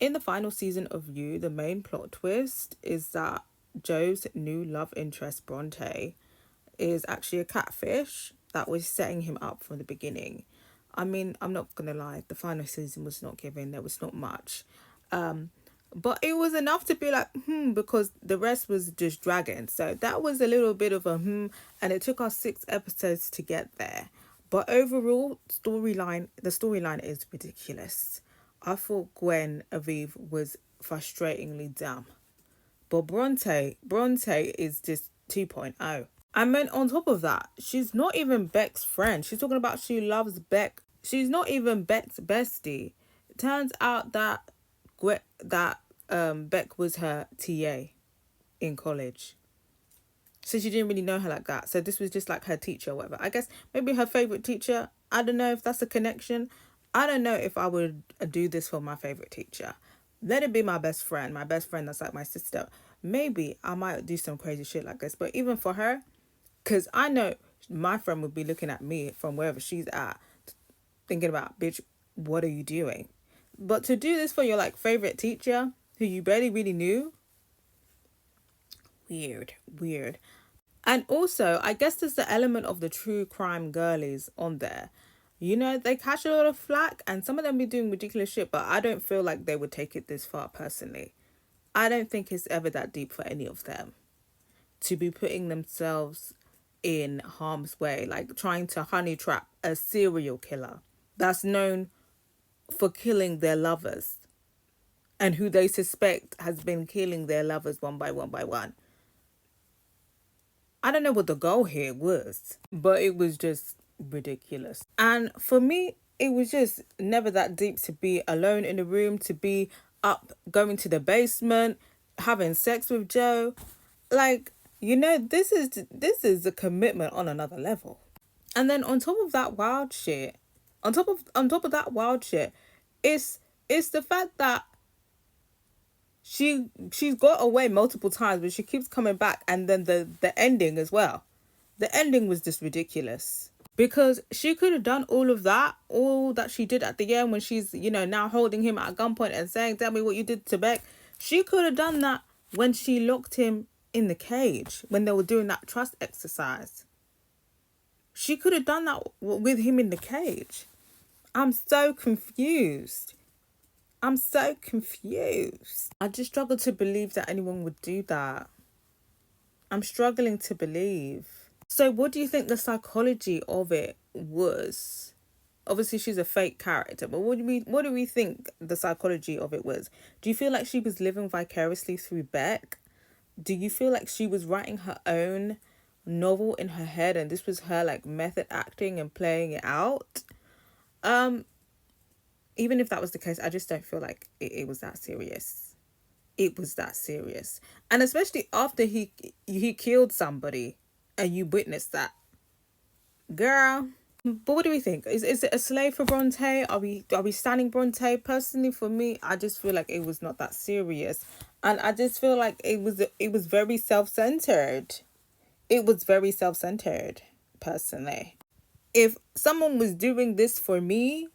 In the final season of You, the main plot twist is that Joe's new love interest, Bronte, is actually a catfish that was setting him up from the beginning. I mean, I'm not gonna lie, the final season was not given, there was not much. But it was enough to be like, because the rest was just dragging. So that was a little bit of a and it took us 6 episodes to get there. But overall, the storyline is ridiculous. I thought Gwen Aviv was frustratingly dumb. But Bronte is just 2.0. And then on top of that, she's not even Beck's friend. She's talking about she loves Beck. She's not even Beck's bestie. It turns out that Beck was her TA in college. So she didn't really know her like that. So this was just like her teacher or whatever. I guess maybe her favorite teacher. I don't know if that's a connection. I don't know if I would do this for my favorite teacher. Let it be my best friend. My best friend that's like my sister. Maybe I might do some crazy shit like this. But even for her, because I know my friend would be looking at me from wherever she's at, thinking about, bitch, what are you doing? But to do this for your like favorite teacher who you barely really knew, weird. And also, I guess there's the element of the true crime girlies on there. You know, they catch a lot of flack and some of them be doing ridiculous shit, but I don't feel like they would take it this far personally. I don't think it's ever that deep for any of them to be putting themselves in harm's way, like trying to honey trap a serial killer that's known for killing their lovers and who they suspect has been killing their lovers one by one by one. I don't know what the goal here was, but it was just ridiculous. And for me, it was just never that deep to be alone in the room, to be up, going to the basement, having sex with Joe. Like, you know, this is a commitment on another level. And then on top of that wild shit, on top of that wild shit, it's the fact that she's got away multiple times, but she keeps coming back, and then the ending as well. The ending was just ridiculous because she could have done all that she did at the end when she's now holding him at gunpoint and saying, "Tell me what you did to Beck." She could have done that when she locked him in the cage when they were doing that trust exercise. She could have done that with him in the cage. I'm so confused. I'm so confused. I just struggle to believe that anyone would do that. I'm struggling to believe. So what do you think the psychology of it was? Obviously she's a fake character, but what do we think the psychology of it was? Do you feel like she was living vicariously through Beck? Do you feel like she was writing her own novel in her head and this was her like method acting and playing it out? Even if that was the case, I just don't feel like it was that serious. It was that serious. And especially after he killed somebody and you witnessed that. Girl. But what do we think? Is it a slave for Bronte? Are we standing Bronte? Personally, for me, I just feel like it was not that serious. And I just feel like it was very self-centered. It was very self-centered, personally. If someone was doing this for me,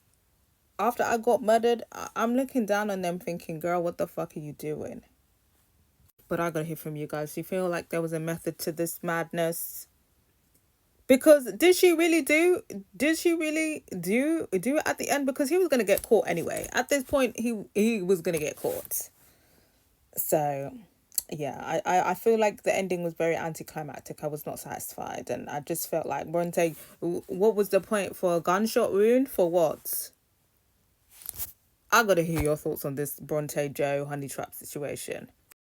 after I got murdered, I'm looking down on them thinking, girl, what the fuck are you doing? But I gotta hear from you guys. Do you feel like there was a method to this madness? Because did she really do it at the end? Because he was gonna get caught anyway. At this point, he was gonna get caught. So yeah, I feel like the ending was very anticlimactic. I was not satisfied, and I just felt like Bronte, what was the point? For a gunshot wound? For what? I gotta hear your thoughts on this Bronte Joe honey trap situation.